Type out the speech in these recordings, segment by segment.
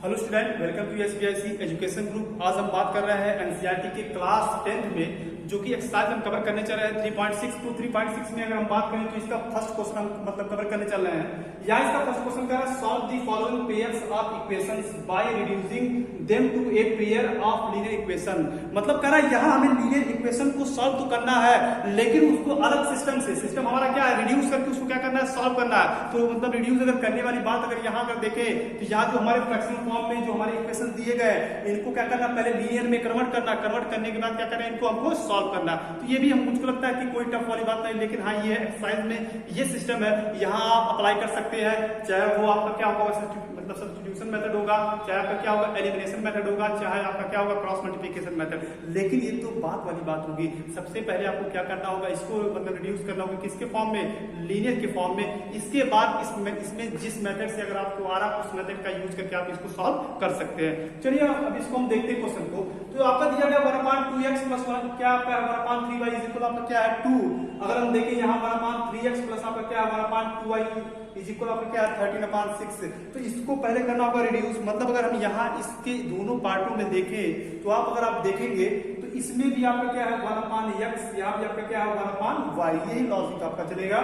Hello student, welcome to SBIC education group. आज हम बात कर रहे हैं एनसीईआरटी के क्लास 10th में जो कि एक्सरसाइज हम कवर करने चल रहे हैं 3.6 टू 3.6 में। अगर हम बात करें तो इसका फर्स्ट क्वेश्चन हम कवर करने चल रहे हैं। यहाँ इसका फर्स्ट क्वेश्चन क्या है, solve the following pairs of equations by reducing them to a pair of linear equation. मतलब कह रहा है यहाँ हमें लीनियर इक्वेशन को सॉल्व तो करना है, लेकिन उसको अलग सिस्टम से, सिस्टम हमारा क्या है, रिड्यूस करके उसको क्या करना है, सॉल्व करना है। तो मतलब रिड्यूस अगर करने वाली बात अगर यहाँ अगर देखें तो यहाँ जो हमारे फ्रैक्शनल फॉर्म में जो हमारे इक्वेशन दिए गए इनको क्या करना, पहले लीनियर में कन्वर्ट करना, कन्वर्ट करने के बाद क्या करना, इनको हमको सॉल्व करना। तो ये भी हम मुझको लगता है कि कोई टफ वाली बात नहीं, लेकिन हाँ ये एक्सरसाइज में ये सिस्टम है, यहाँ आप अप्लाई कर सकते हैं। चाहे वो आपका क्या होगा, मतलब सब्स्टिट्यूशन मेथड होगा, चाहे आपका क्या होगा एलिमिनेशन मेथड होगा, चाहे आपका क्या होगा क्रॉस मल्टीप्लिकेशन मेथड। लेकिन ये तो बात वाली बात होगी, सबसे पहले आपको क्या करना होगा, इसको मतलब रिड्यूस करना होगा किसके फॉर्म में, लीनियर के फॉर्म में। इसके बाद इसमें जिस मेथड से अगर आपको आ रहा उस मेथड का यूज करके आप इसको सॉल्व कर सकते हैं। चलिए अब इसको हम देखते हैं क्वेश्चन को। तो आपका दिया गया 1/2x + 1 क्या आपका 1/3y इक्वल आपका क्या है 2। अगर हम देखें यहाँ 1/3x प्लस आपका क्या है 1/2y इक्वल आपका क्या है 13/6। तो इसको पहले करना होगा रिड्यूस। मतलब अगर हम यहाँ इसके दोनों पार्टों में देखें तो अगर आप देखेंगे तो इसमें भी आपका क्या है 1/x, यहाँ भी आपका क्या है 1/y। यही लॉजिक आपका चलेगा।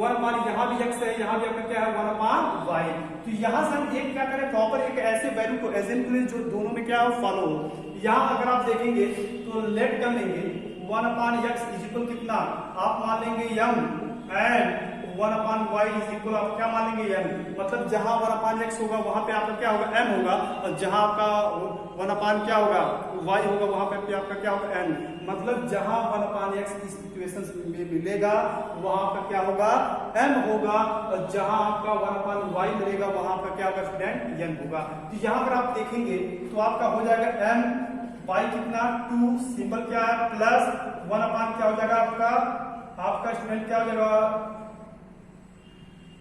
1 यहाँ भी x है, यहाँ भी आपका क्या है 1/y। तो यहाँ से हम एक क्या करें, प्रॉपर एक ऐसे वैल्यू को एज्यूम करें जो दोनों में क्या हो, फॉलो हो। यहाँ अगर आप देखेंगे तो लेट कर लेंगे 1/x इक्वल कितना आप मान लेंगे m एंड 1/y इक्वल आप क्या मान लेंगे n। मतलब जहां 1/x होगा वहां पे आपका क्या होगा m होगा, और जहां आपका 1/ क्या होगा y होगा वहां पे आपका क्या होगा n। मतलब जहां 1/x इस इक्वेशन में मिलेगा वहां पर क्या होगा m होगा, और जहां आपका 1/y मिलेगा वहां पर क्या होगा स्टूडेंट n होगा। तो यहां पर आप देखेंगे तो आपका हो जाएगा m y कितना 2 सिंबल क्या है प्लस 1/ क्या हो जाएगा आपका स्टूडेंट क्या हो जाएगा,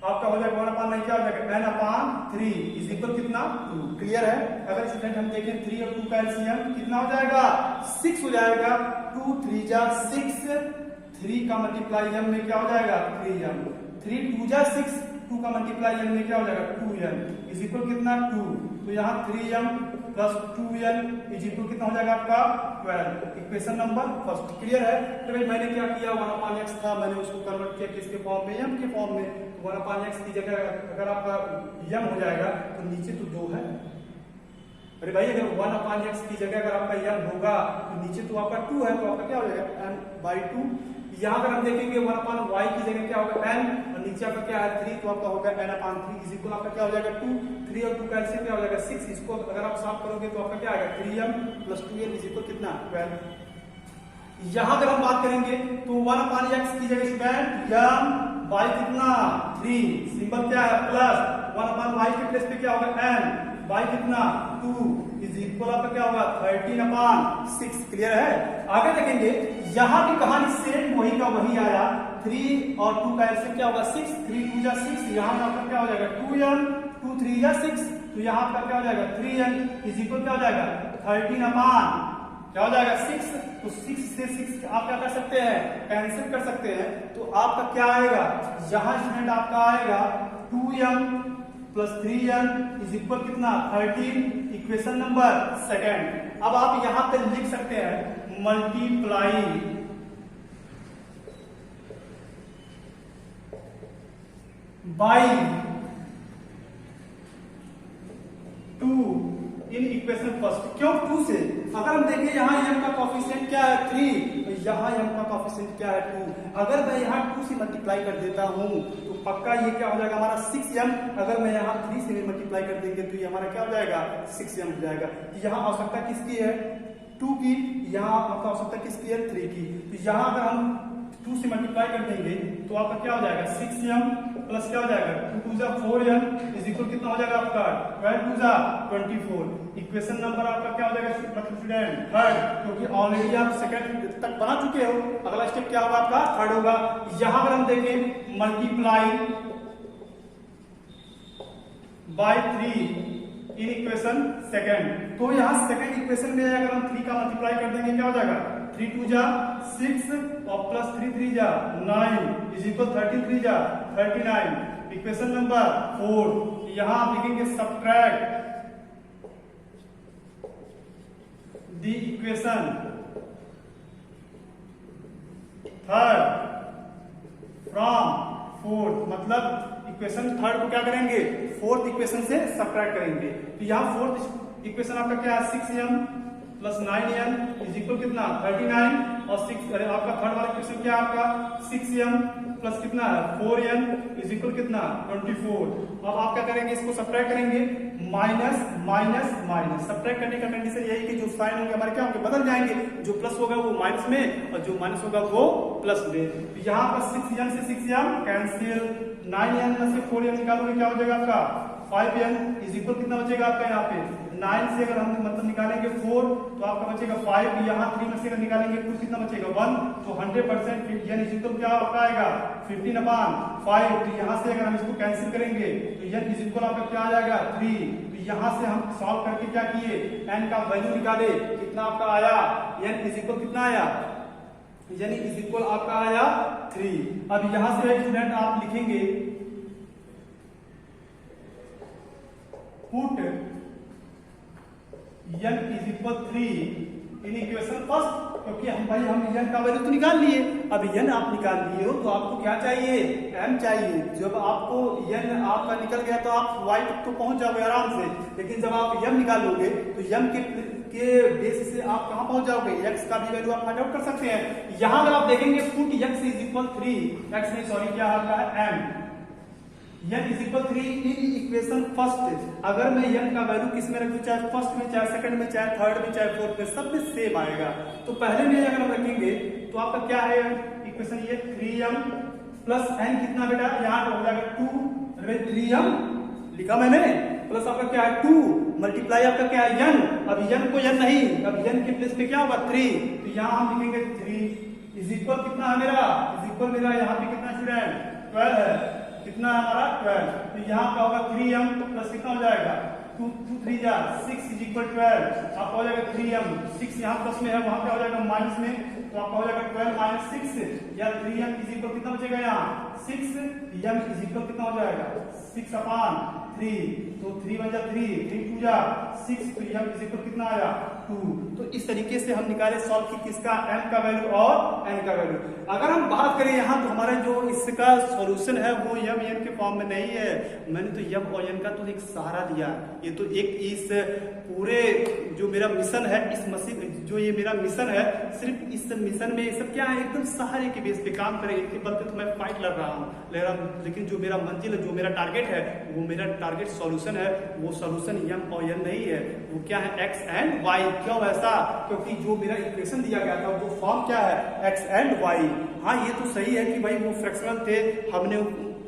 आपका हो जाएगा 1/9 नहीं क्या हो जाएगा n/3 इज इक्वल कितना 2। क्लियर है। अगर स्टूडेंट हम देखें 3 और 2 का एलसीएम कितना हो जाएगा 6 हो जाएगा। 2 3 जा 6, 3 का मल्टीप्लाई m में क्या हो जाएगा 3m, 3 2 जा 6, 2 का मल्टीप्लाई m में क्या हो जाएगा 2n इज इक्वल कितना 2। तो यहाँ 3m plus 2n is equal कितना हो जाएगा आपका 12। Equation number first. क्लियर है। तो भाई मैंने क्या किया 1/x था, मैंने उसको कन्वर्ट किया किसके फॉर्म में, m के फॉर्म में। 1/x की जगह अगर आपका m हो जाएगा तो नीचे तो 2 है। अरे भाई अगर 1/x की जगह अगर आपका m होगा तो नीचे तो आपका 2 है, तो आपका क्या हो जाएगा n/2। यहाँ अगर हम देखेंगे 1/y की जगह क्या होगा n, और नीचे आपका क्या है 3, तो आपका होगा n/3 इज इक्वल आपका क्या हो जाएगा 2। 3 और 2 का एलसीएम क्या हो जाएगा 6। इसको अगर आप साफ करोगे तो आपका क्या आएगा 3m plus 2n is equal कितना 12। यहाँ अगर हम बात करेंगे तो 1/x की जगह स्टूडेंट m y कितना 3 सिंबल क्या है प्लस 1/y के प्लेस पे क्या होगा n, y कितना 2 इज इक्वल आपका क्या होगा 13/6। क्लियर है। आगे देखेंगे यहाँ की कहानी सेम वही का वही आया। 3 और 2 का एलसीएम क्या होगा 6, 3 2 जा 6, यहाँ आपका क्या हो जाएगा 2n, 2 3 जा 6, तो यहाँ आपका क्या हो जाएगा 3n इज इक्वल क्या हो जाएगा 13/ क्या हो जाएगा 6। तो 6 से 6 आप क्या कर सकते हैं, कैंसिल कर सकते हैं। तो आपका क्या आएगा, यहाँ स्टूडेंट आपका आएगा 2m plus 3n is equal कितना 13। Equation number second. अब आप यहां पे लिख सकते हैं multiply by 2 in equation first. क्यों 2 से, अगर हम देखें यहाँ m का कोफिशिएंट क्या है 3, तो यहाँ m का कोफिशिएंट क्या है 2। अगर मैं यहाँ 2 से मल्टीप्लाई कर देता हूँ तो पक्का ये क्या हो जाएगा हमारा 6m। अगर मैं यहाँ 3 से भी मल्टीप्लाई कर देंगे तो ये हमारा क्या हो जाएगा 6m हो जाएगा। यहाँ आवश्यकता किसकी है 2 की, यहाँ आपका आवश्यकता किसकी है 3 की। तो यहाँ अगर हम 2 से मल्टीप्लाई कर देंगे तो आपका क्या हो जाएगा 6m प्लस क्या हो जाएगा 2 2 जा 4n इज इक्वल कितना हो जाएगा आपका 12 2 जा 24। इक्वेशन नंबर आपका क्या हो जाएगा मतलब स्टूडेंट थर्ड, क्योंकि ऑलरेडी आप सेकंड तक बना चुके हो। अगला स्टेप क्या होगा आपका थर्ड होगा। यहां पर हम देखें multiply by 3 in equation second. तो यहाँ सेकंड इक्वेशन में अगर हम 3 का मल्टीप्लाई कर देंगे क्या हो जाएगा 3 2 जा 6 और प्लस 3 3 जा 9 इज इक्वल 13 3 जा 39। इक्वेशन नंबर 4 यहाँ आप लिखेंगे subtract the equation third from fourth, मतलब इक्वेशन थर्ड को क्या करेंगे, फोर्थ इक्वेशन से सब्ट्रैक्ट करेंगे। तो यहाँ फोर्थ इक्वेशन आपका क्या है, 6m plus 9n is equal कितना 39, और 6 आपका थर्ड वाला इक्वेशन क्या है आपका 6m प्लस कितना है 4n इज इक्वल कितना 24। अब आप क्या करेंगे, इसको सब्ट्रैक्ट करेंगे, माइनस माइनस माइनस। सब्ट्रैक्ट करने का कंडीशन यही कि जो साइन होंगे हमारे क्या होंगे, बदल जाएंगे, जो प्लस होगा वो माइनस में और जो माइनस होगा वो प्लस में। तो यहाँ पर 6n से 6m कैंसिल, 9n में से 4n निकालोगे क्या हो जाएगा आपका 5n इज इक्वल कितना बचेगा आपका यहाँ पे 9 से अगर हम मतलब निकालेंगे 4 तो आपका बचेगा 5, यहाँ 3 में से अगर निकालेंगे 2 कितना बचेगा 1, तो 100% n इज इक्वल क्या आपका आएगा 15/5। तो यहाँ से अगर हम इसको कैंसिल करेंगे तो n इज इक्वल आपका क्या आ जाएगा 3। तो यहाँ से हम सॉल्व करके क्या किए, n का वैल्यू निकाले, कितना आपका आया n इज इक्वल कितना आया, यानी इज इक्वल आपका आया 3। अब यहाँ से स्टूडेंट आप लिखेंगे put n is equal 3 in equation first, क्योंकि हम n का वैल्यू तो निकाल लिए। अब n आप निकाल लिए हो तो आपको क्या चाहिए, m चाहिए। जब आपको n आपका निकल गया तो आप y तक तो पहुंच जाओगे आराम से, लेकिन जब आप m निकालोगे तो m के बेस से आप कहां पहुंच जाओगे, x का भी वैल्यू आप फाइंड आउट कर सकते हैं। यहां अगर आप देखेंगे put x is equal 3, x नहीं सॉरी क्या आपका है m, n is equal 3 in equation first. अगर मैं n का वैल्यू किस में रखूं, चाहे फर्स्ट में, चाहे सेकंड में, चाहे थर्ड में, चाहे फोर्थ में, सब में सेम आएगा। तो पहले में अगर हम रखेंगे तो आपका क्या है इक्वेशन, ये 3m प्लस n कितना बेटा, यहाँ हो जाएगा 2, 3m लिखा मैंने, प्लस आपका क्या है 2 मल्टीप्लाई आपका क्या है n। अब n को n नहीं, अब n के प्लेस पे क्या होगा 3, तो यहाँ हम लिखेंगे 3 इज इक्वल कितना है मेरा, इज इक्वल मेरा यहाँ पे कितना स्टूडेंट 12 है, कितना हमारा 12। तो यहाँ का होगा 3m प्लस कितना हो जाएगा 2 3 जा 6 इज इक्वल 12, आपका हो जाएगा 3m, 6 यहाँ प्लस में है वहां पे हो जाएगा माइनस में, तो आपका हो जाएगा 12 माइनस 6 या 3m इज इक्वल कितना बचेगा यहाँ 6m इज इक्वल कितना हो जाएगा 6/3, तो 3 1 जा 3 2 जा 6, तो m इज इक्वल कितना आया 2। तो इस तरीके से हम निकाले सॉल्व की किसका, m का वैल्यू और n का वैल्यू। अगर हम बात करें यहाँ तो हमारा जो इसका सॉल्यूशन है वो m n के फॉर्म में नहीं है, मैंने तो m और n का तो एक सहारा दिया। ये तो एक इस पूरे जो मेरा मिशन है, इस मसीह जो ये मेरा मिशन है, सिर्फ इस मिशन में सब क्या है एकदम सहारे के बेस पे काम करेंगे के बल पे तो मैं फाइट लड़ रहा हूँ, लेकिन जो मेरा मंजिल है, जो मेरा टारगेट है, वो मेरा टारगेट सॉल्यूशन है, वो सॉल्यूशन m और n नहीं है, वो क्या है x एंड y। क्यों ऐसा, क्योंकि जो मेरा इक्वेशन दिया गया था वो फॉर्म क्या है x एंड y। हाँ ये तो सही है कि भाई वो फ्रैक्शनल थे, हमने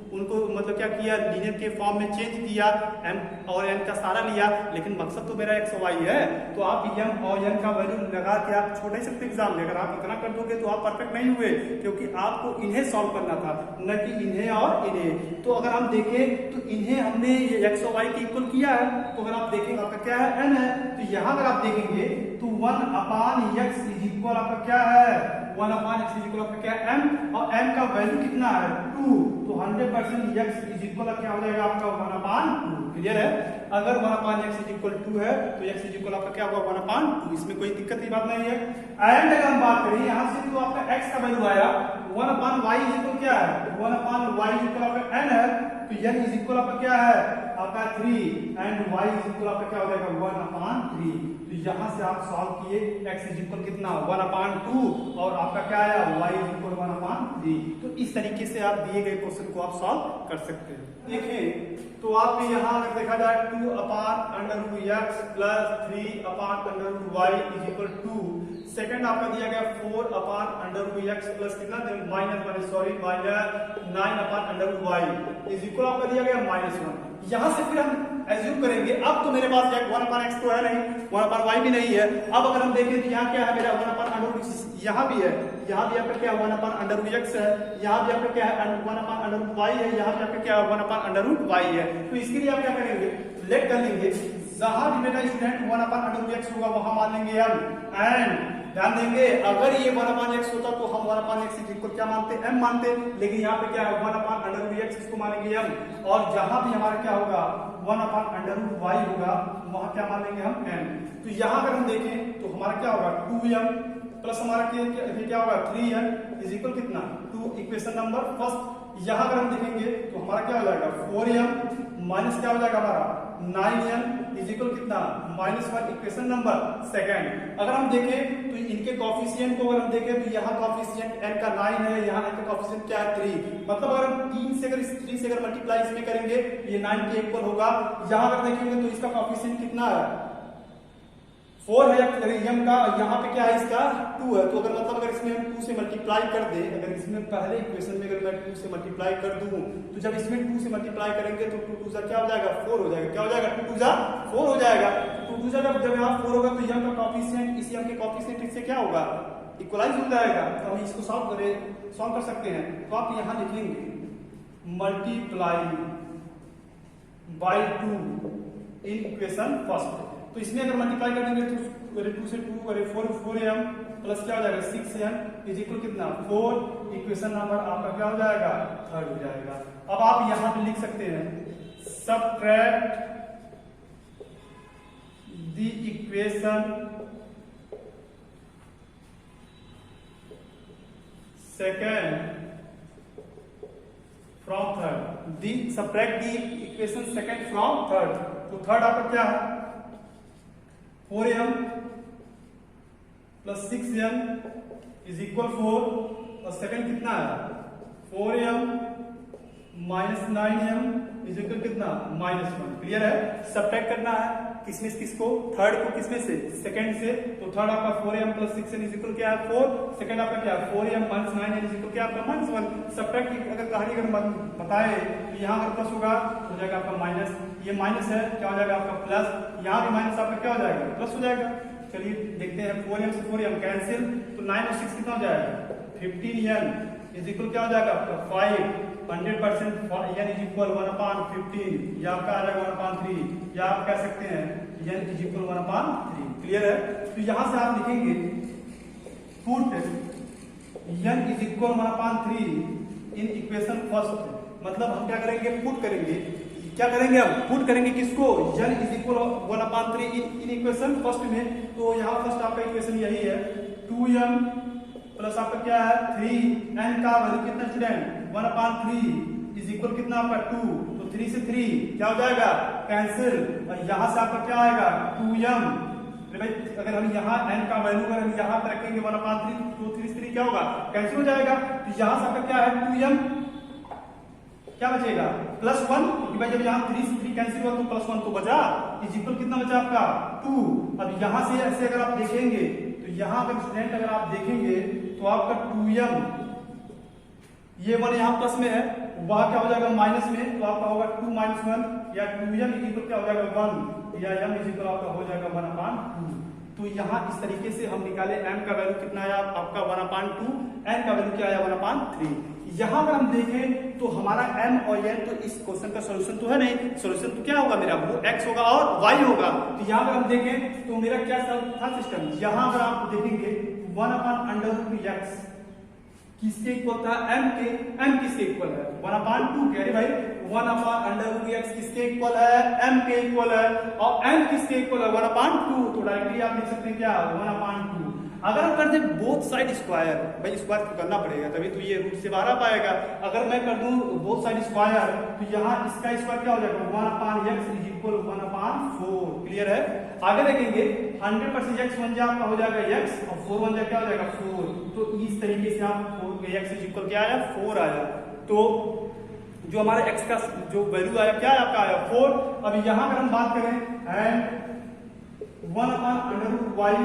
उनको मतलब क्या किया लीनियर के फॉर्म में चेंज किया, m और n का सहारा लिया, लेकिन मकसद तो मेरा x और y है। तो आप m और n का वैल्यू लगा के आप छोड़ नहीं सकते एग्जाम में, अगर आप इतना कर दोगे तो आप परफेक्ट नहीं हुए, क्योंकि आपको इन्हें सॉल्व करना था, न कि इन्हें और इन्हें। तो अगर हम देखें तो इन्हें हमने ये x और y के इक्वल किया है, तो अगर आप देखेंगे आपका क्या है n है, तो यहाँ अगर आप देखेंगे तो 1/x इज इक्वल आपका क्या है 1/x इज इक्वल आपका क्या है m, और m का वैल्यू कितना है 2, तो 100% x इज इक्वल क्या हो जाएगा आपका 1/2। क्लियर है, अगर 1/x इज इक्वल 2 है तो x इज इक्वल आपका क्या होगा 1/2, इसमें कोई दिक्कत की बात नहीं है। एंड अगर हम बात करें यहाँ से तो आपका x का वैल्यू आया 1/y इज इक्वल क्या है 1/y इज इक्वल आपका n है, तो n इज इक्वल आपका क्या है आपका 3 एंड y इज इक्वल आपका क्या हो जाएगा 1/3। तो यहाँ से आप सॉल्व किए x इज इक्वल कितना 1/2 और आपका क्या आया y इज इक्वल 1/3। तो इस तरीके से आप दिए गए क्वेश्चन को आप सॉल्व कर सकते हैं। देखिए तो आपने यहाँ अगर देखा जाए 2/√x plus 3/√y is equal 2, second आपका दिया गया 4/√x प्लस कितना माइनस 9/√y इज इक्वल आपका दिया गया -1। यहाँ से फिर हम एज्यूम करेंगे, अब तो मेरे पास 1/x तो है नहीं, 1/y भी नहीं है। अब अगर हम देखें तो यहाँ क्या है मेरा 1/√x, यहाँ भी है, यहाँ भी आपका क्या 1/√x है, यहाँ भी आपका क्या है 1/√y है, यहाँ भी आपका क्या 1/√y है। तो इसके लिए आप क्या करेंगे, लेट कर लेंगे, जहां भी मेरा स्टूडेंट 1/√x होगा वहां मान लेंगे m, एंड ध्यान देंगे अगर ये 1/x होता तो हम 1/x इक्वल क्या मानते, m मानते, लेकिन यहाँ पे क्या है 1/√x इसको मानेंगे m, और जहां भी हमारा क्या होगा 1/√y होगा वहां क्या मानेंगे हम m। तो यहाँ अगर हम देखें तो हमारा क्या होगा 2m प्लस हमारा क्या होगा 3m इज इक्वल कितना 2, इक्वेशन नंबर फर्स्ट। यहाँ अगर हम देखेंगे तो हमारा क्या हो जाएगा 4m माइनस क्या हो जाएगा हमारा 9m इज इक्वल कितना -1, इक्वेशन नंबर सेकंड। अगर हम देखें तो इनके कॉफिशिएंट को अगर हम देखें तो यहाँ कॉफिशिएंट n का 9 है, यहाँ n का कॉफिशिएंट क्या है 3, मतलब अगर हम 3 से अगर 3 से अगर मल्टीप्लाई इसमें करेंगे ये 9 के इक्वल होगा। यहाँ अगर देखेंगे तो इसका कॉफिशिएंट कितना है 4 है m का, यहाँ पे क्या है इसका 2 है, तो अगर मतलब अगर इसमें हम 2 से मल्टीप्लाई कर दे, अगर इसमें पहले इक्वेशन में अगर मैं 2 से मल्टीप्लाई कर दूं तो जब इसमें 2 से मल्टीप्लाई करेंगे तो 2 2 क्या हो जाएगा 4 हो जाएगा, क्या हो जाएगा 2 2 4 हो जाएगा। 2 2 जब यहाँ 4 होगा तो m का कॉफिशिएंट इस m के कॉफिशिएंट इससे क्या होगा इक्वलाइज हो जाएगा। तो हम इसको सॉल्व कर सकते हैं। तो आप यहाँ लिखेंगे multiply by 2 in equation first. तो इसमें अगर मल्टीप्लाई कर देंगे तो 2 से 2 4m प्लस क्या हो जाएगा 6m इज इक्वल कितना 4, इक्वेशन नंबर आपका क्या हो जाएगा 3 हो जाएगा। अब आप यहां पे लिख सकते हैं subtract the equation second from third, subtract the equation second from third. तो थर्ड आपका क्या है 4m plus 6m is equal 4, और सेकंड कितना है 4m minus 9m is equal कितना -1। क्लियर है, सबट्रैक्ट करना है किसमें से किसको, थर्ड को किसमें से सेकंड से। तो थर्ड आपका 4m plus 6m is equal क्या है 4, सेकंड आपका क्या है 4m minus 9m is equal क्या आपका -1। सबट्रैक्ट अगर कहानी अगर बताए तो यहाँ अगर प्लस होगा हो जाएगा आपका माइनस, ये माइनस है क्या हो जाएगा आपका प्लस, यहाँ भी माइनस आपका क्या हो जाएगा प्लस हो जाएगा। चलिए देखते हैं 4m से 4m कैंसिल, तो 9 और 6 कितना हो जाएगा 15m इज इक्वल क्या हो जाएगा आपका 5, 100% n इज इक्वल 1/15, या आपका आ जाएगा 1/3, या आप कह सकते हैं n इज इक्वल 1/3। क्लियर है, तो यहां से आप लिखेंगे put n is equal 1/3 in equation first. मतलब हम क्या करेंगे पुट करेंगे, क्या करेंगे हम पुट करेंगे किसको n is equal 1/3 in equation first में। तो यहाँ फर्स्ट आपका इक्वेशन यही है 2m प्लस आपका क्या है 3n का वैल्यू कितना स्टूडेंट 1/3 इज इक्वल कितना आपका 2, तो 3 से 3 क्या हो जाएगा कैंसिल, और यहाँ से आपका क्या आएगा 2m। भाई अगर हम यहाँ n का वैल्यू अगर हम यहाँ पे रखेंगे 1/3 तो 3 से 3 क्या होगा कैंसिल हो जाएगा। तो यहाँ से आपका क्या है 2m क्या बचेगा +1, क्योंकि भाई जब यहाँ 3 से 3 कैंसिल हुआ तो +1 तो बचा, इज इक्वल कितना बचा आपका 2। अब यहाँ से ऐसे अगर आप देखेंगे तो यहाँ अगर स्टूडेंट अगर आप देखेंगे तो आपका 2m ये 1 यहाँ प्लस में है, वहां क्या हो जाएगा माइनस में, तो आपका होगा 2 - 1 या 2m इज इक्वल क्या हो जाएगा 1, या m इज इक्वल आपका हो जाएगा 1/2। तो यहाँ इस तरीके से हम निकाले m का वैल्यू कितना आया आपका 1/2, n का वैल्यू क्या आया 1/3। यहाँ अगर हम देखें तो हमारा m और n तो इस क्वेश्चन का सॉल्यूशन तो है नहीं, सॉल्यूशन तो क्या होगा मेरा वो x होगा और y होगा। तो यहाँ अगर हम देखें तो मेरा क्या था सिस्टम, यहाँ अगर आप देखेंगे 1/√x किसके इक्वल था m के, m किसके इक्वल है 1/2 के, अरे भाई 1/√x किसके इक्वल है m के इक्वल है, और m किसके इक्वल है 1/2। तो डायरेक्टली आप लिख सकते हैं क्या 1/2। अगर हम कर दे बोथ साइड स्क्वायर, भाई स्क्वायर तो करना पड़ेगा तभी तो ये रूट से बाहर आ पाएगा। अगर मैं कर दूं बोथ साइड स्क्वायर तो यहाँ इसका स्क्वायर क्या हो जाएगा 1/x इज इक्वल 1/4। क्लियर है, आगे देखेंगे 100% x 1 जा आपका हो जाएगा x, और 4 1 जा क्या हो जाएगा 4। तो इस तरीके से आप x इज इक्वल क्या आया 4 आया। तो जो हमारे x का जो वैल्यू आया क्या आपका आया 4। अब यहाँ अगर हम बात करें एंड 1/√y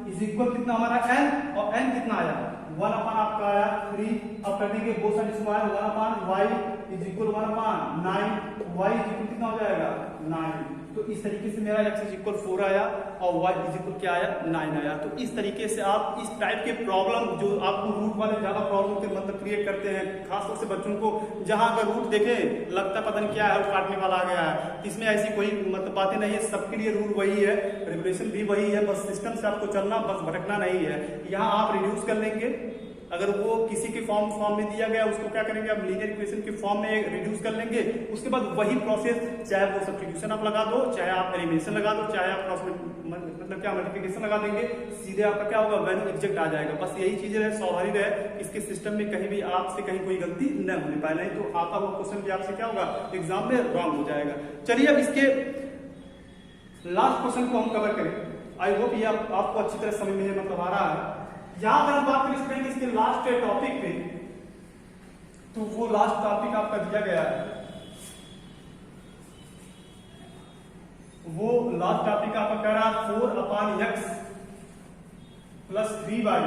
इज इक्वल कितना हमारा n, और n कितना आया 1 आपका आया 3। अब कर देंगे both side square 1/y is equal 1/9, y is equal कितना हो जाएगा 9। तो इस तरीके से मेरा x इज इक्वल 4 आया और y इज इक्वल क्या आया 9 आया। तो इस तरीके से आप इस टाइप के प्रॉब्लम जो आपको रूट वाले ज्यादा प्रॉब्लम के मतलब क्रिएट करते हैं, खासतौर से बच्चों को जहां अगर रूट देखें लगता पता नहीं क्या है वो काटने वाला आ गया है, इसमें ऐसी कोई मतलब बातें नहीं है, सबके लिए रूल वही है, रेगुलेशन भी वही है, बस सिस्टम से आपको चलना, बस भटकना नहीं है। यहाँ आप रिड्यूस कर लेंगे, अगर वो किसी के फॉर्म में दिया गया उसको क्या करेंगे आप लीनियर इक्वेशन के फॉर्म में रिड्यूस कर लेंगे, उसके बाद वही प्रोसेस, चाहे वो सब्स्टिट्यूशन आप लगा दो, चाहे आप एलिमिनेशन लगा दो, चाहे आप मतलब क्या मल्टीप्लिकेशन लगा देंगे, सीधे आपका क्या होगा वैल्यू एग्जैक्ट आ जाएगा। बस यही चीज है, स्वाभाविक है, इसके सिस्टम में कहीं भी आपसे कहीं कोई गलती न होने पाए, नहीं तो आता हुआ क्वेश्चन भी आपसे क्या होगा एग्जाम में रॉन्ग हो जाएगा। चलिए अब इसके लास्ट क्वेश्चन को हम कवर करें। आई होप ये आपको अच्छी तरह समझ में मतलब आ रहा है। यहां अगर हम बात करें इसके लास्ट टॉपिक पे, तो वो लास्ट टॉपिक आपका दिया गया है, वो लास्ट टॉपिक आपका कह रहा है 4/x plus 3y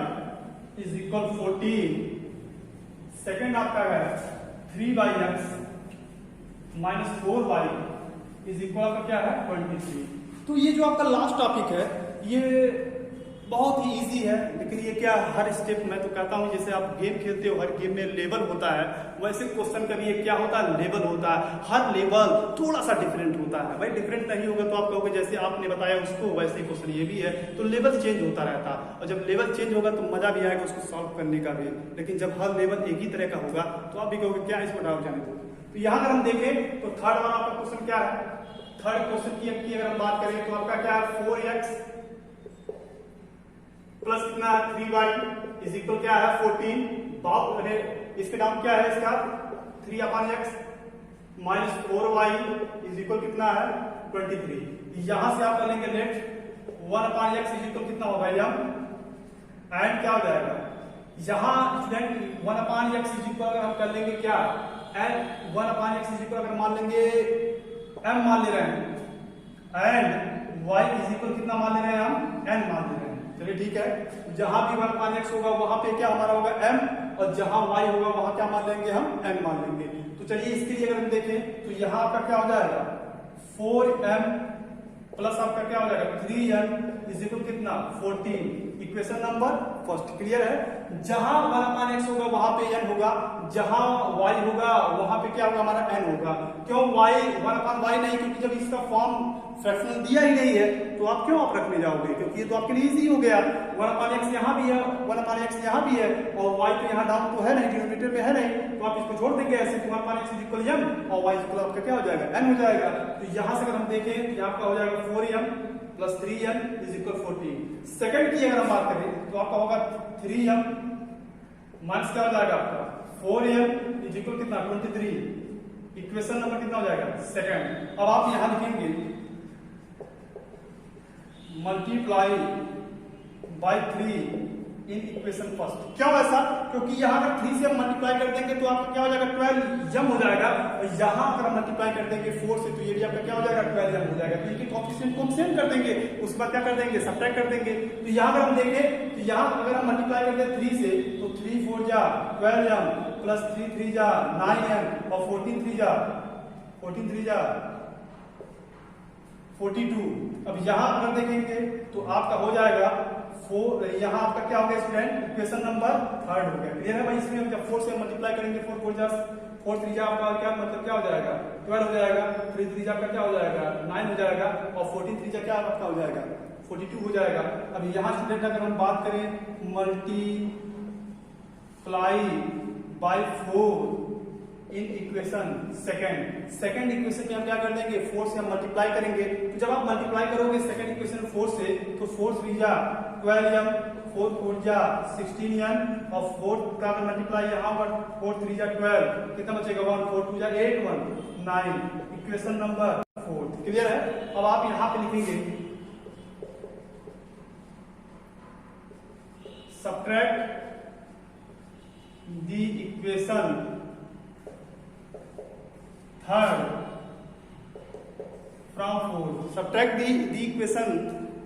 is equal 14। Second आपका है 3x minus 4y is equal आपका क्या है 23। तो ये जो आपका लास्ट टॉपिक है ये बहुत ही इजी है, लेकिन ये क्या हर स्टेप मैं तो कहता हूं जैसे आप गेम खेलते हो, हर गेम में लेवल होता है, वैसे क्वेश्चन का भी ये क्या होता है लेवल होता है, हर लेवल थोड़ा सा डिफरेंट होता है। भाई डिफरेंट नहीं होगा तो आप कहोगे जैसे आपने बताया उसको वैसे ही क्वेश्चन ये भी है, तो लेवल चेंज होता रहता है, और जब लेवल चेंज होगा तो मजा भी आएगा उसको सॉल्व करने का भी, लेकिन जब हर लेवल एक ही तरह का होगा तो आप भी कहोगे क्या इसको डाउट जाने दो। तो यहाँ अगर हम देखें तो थर्ड वाला आपका क्वेश्चन क्या है, थर्ड क्वेश्चन की अगर हम बात करें तो आपका क्या है 4x प्लस कितना 3y इज इक्वल क्या है 14। बाप अरे इसके नाम क्या है इसका 3/x minus 4y is equal कितना है 23। यहां से आप करेंगे लेट 1/x इज इक्वल कितना होगा यम, एंड क्या हो जाएगा यहां स्टूडेंट 1/x इज इक्वल अगर हम कर लेंगे क्या एंड 1/x इज इक्वल अगर मान लेंगे m मान ले रहे हैं, एंड y इज इक्वल कितना मान ले रहे हैं हम n मान ले रहे हैं। चलिए ठीक है, जहां भी 1/x होगा वहां पे क्या हमारा होगा m, और जहां y होगा वहां क्या मान लेंगे हम n मान लेंगे। तो चलिए इसके लिए अगर हम देखें तो यहां आपका क्या हो जाएगा 4m प्लस आपका क्या हो जाएगा 3m इज इक्वल कितना 14। इक्वेशन नंबर फर्स्ट क्लियर है, जहां 1/x होगा वहां पे n होगा, जहां y होगा वहां पे क्या होगा हमारा n होगा। क्यों y 1/y नहीं, क्योंकि जब इसका फॉर्म फ्रैक्शनल दिया ही नहीं है तो आप क्यों आप रखने जाओगे, क्योंकि ये तो आपके लिए इजी हो गया। 1/x यहाँ भी है, 1/x यहाँ भी है, और y तो यहाँ डाउन तो है नहीं, डिनोमिनेटर में है नहीं, तो आप इसको छोड़ देंगे ऐसे, 1/x इज इक्वल m और y इक्वल आपका क्या हो जाएगा n हो जाएगा। तो यहाँ से अगर हम देखें तो आपका हो जाएगा 4m plus 3m is equal 14। Second की अगर हम बात करें तो आपका होगा 3m माइनस क्या हो जाएगा आपका 4m इज इक्वल कितना 23। इक्वेशन नंबर कितना हो जाएगा सेकंड। अब आप यहां लिखेंगे multiply by 3 in equation first. क्यों ऐसा, क्योंकि यहाँ अगर 3 से हम मल्टीप्लाई कर देंगे तो आपका क्या हो जाएगा 12m हो जाएगा, और यहाँ अगर हम मल्टीप्लाई कर देंगे 4 से तो ये भी आपका क्या हो जाएगा 12m हो जाएगा। तो इनके कोएफिशिएंट को हम सेम कर देंगे, उसके बाद क्या कर देंगे सब्ट्रैक्ट कर देंगे। तो यहाँ अगर हम देखें तो यहाँ अगर हम मल्टीप्लाई कर दें 3 से तो 3 4 जा 12m प्लस 3 3 जा 9m और 14 3 जा 42। अब यहाँ अगर देखेंगे तो आपका हो जाएगा 4, यहाँ आपका क्या हो गया स्टूडेंट इक्वेशन नंबर थर्ड हो गया। क्लियर है भाई, इसमें जब 4 से मल्टीप्लाई करेंगे 4 4 3 आपका क्या मतलब क्या हो जाएगा 12 हो जाएगा, 3 3 आपका क्या हो जाएगा 9 हो जाएगा, और 14 3 क्या आपका हो जाएगा 42 हो जाएगा। अब यहाँ स्टूडेंट अगर हम बात करें multiply by 4 in equation second equation में हम क्या कर देंगे 4 से हम मल्टीप्लाई करेंगे। तो जब आप मल्टीप्लाई करोगे सेकंड इक्वेशन 4 से तो 4 3 जा 12m 4 4 जा 16m और 4 का अगर मल्टीप्लाई यहाँ पर 4 3 जा 12 कितना बचेगा 1 4 2 जा 8 1 9। इक्वेशन नंबर 4 क्लियर है। अब आप यहाँ पे लिखेंगे subtract the equation third from 4, subtract the equation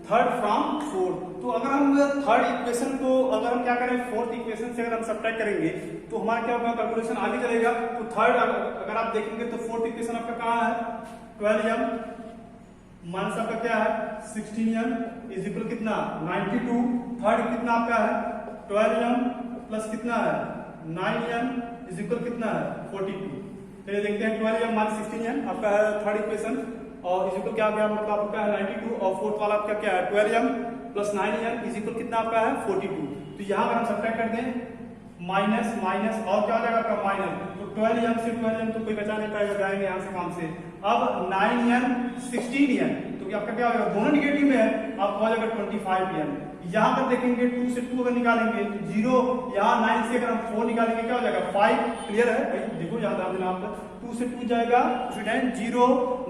third from 4। तो अगर हम थर्ड इक्वेशन को अगर हम क्या करें फोर्थ इक्वेशन से अगर हम सब्ट्रैक्ट करेंगे तो हमारा क्या होगा कैलकुलेशन आगे चलेगा। तो थर्ड अगर आप देखेंगे तो फोर्थ इक्वेशन आपका कहाँ है 12m माइनस आपका क्या है 16m इज इक्वल कितना 92, थर्ड कितना आपका है 12m प्लस कितना है 9m इज इक्वल कितना है 42। चलिए देखते हैं 12m माइनस 16m आपका है थर्ड इक्वेशन और इज इक्वल क्या आ गया मतलब आपका है 92 और फोर्थ वाला आपका क्या है 12m plus 9m is equal कितना आपका है 42। तो यहाँ अगर हम सब्ट्रैक्ट कर दें माइनस माइनस और क्या हो जाएगा आपका माइनस, तो 12m से 12m तो कोई बचा नहीं पाएगा, जाएंगे यहाँ से काम से। अब 9m 16m तो आपका क्या होगा दोनों निगेटिव में है, आपको आ जाएगा 25m। यहाँ पर देखेंगे 2 से 2 अगर निकालेंगे तो 0, यहाँ 9 से अगर हम 4 निकालेंगे क्या हो जाएगा 5। क्लियर है भाई, देखो यहाँ ध्यान देना आपका 2 से 2 जाएगा स्टूडेंट 0,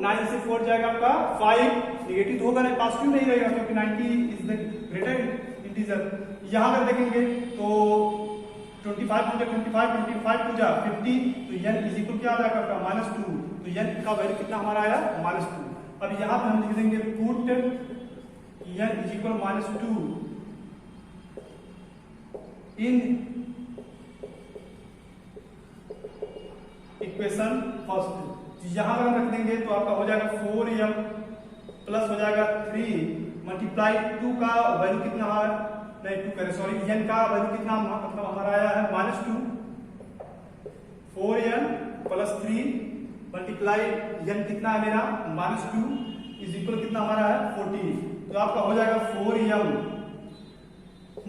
9 से 4 जाएगा आपका 5, निगेटिव तो होगा नहीं पॉजिटिव नहीं रहेगा क्योंकि 90 इज द ग्रेटर इंटीजर। यहाँ अगर देखेंगे तो 25 टू जा 50, तो n इज इक्वल क्या आ जाएगा आपका -2, तो n का वैल्यू कितना हमारा आया -2। अब यहाँ पे हम लिख देंगे put n is equal -2 in equation first. यहाँ पर हम रख देंगे तो आपका हो जाएगा 4m प्लस हो जाएगा 3 मल्टीप्लाई 2 का वैल्यू कितना है नहीं 2 करे सॉरी n का वैल्यू कितना मतलब हमारा आया है -2, 4m प्लस 3 मल्टीप्लाई n कितना है मेरा -2 इज इक्वल कितना हमारा है 14। तो आपका हो जाएगा 4m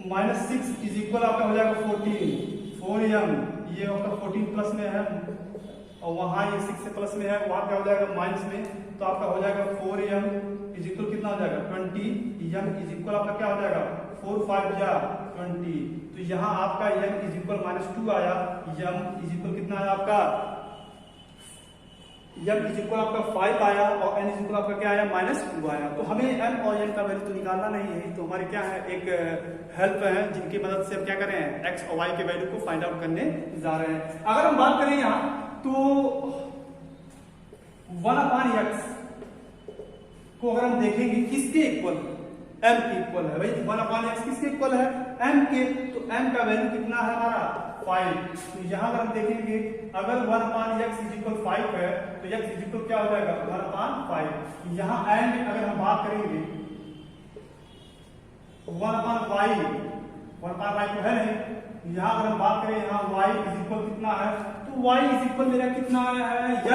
-6 इज इक्वल आपका हो जाएगा 14, 4m ये आपका 14 प्लस में है और वहां ये 6 से प्लस में है, वहां क्या हो जाएगा माइनस में, तो आपका हो जाएगा 4m इज इक्वल कितना हो जाएगा 20, m इज इक्वल आपका क्या हो जाएगा 4 5 जा 20। तो यहाँ आपका m इज इक्वल -2 आया, m इज इक्वल कितना आया आपका m इज इक्वल आपका 5 आया और n इज इक्वल आपका क्या आया -2 आया। तो हमें m और n का वैल्यू तो निकालना नहीं है, तो हमारे क्या है एक हेल्प है जिनकी मदद से हम क्या कर रहे हैं x और y के वैल्यू को फाइंड आउट करने जा रहे हैं। अगर हम बात करें यहाँ तो 1/x को अगर हम देखेंगे किसके इक्वल m के इक्वल है भाई, 1/x किसके इक्वल है m के, तो m का वैल्यू कितना है हमारा 5। तो यहाँ अगर हम देखेंगे अगर 1/x इज इक्वल 5 है तो x इज इक्वल क्या हो जाएगा 1/5। यहाँ एंड अगर हम बात करेंगे 1/5 तो है नहीं, यहाँ अगर हम बात करें यहाँ y इज इक्वल कितना है तो y इज इक्वल मेरा कितना है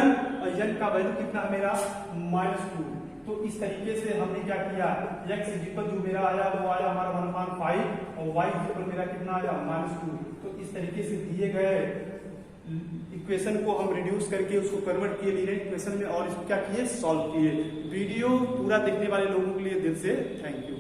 n और n का वैल्यू कितना है मेरा -2। तो इस तरीके से हमने क्या किया x इज इक्वल जो मेरा आया वो आया हमारा 1/5 और y इज इक्वल मेरा कितना आया -2। तो इस तरीके से दिए गए इक्वेशन को हम रिड्यूस करके उसको कन्वर्ट किए लीनियर इक्वेशन में और इसको क्या किए सॉल्व किए। वीडियो पूरा देखने वाले लोगों के लिए दिल से थैंक यू।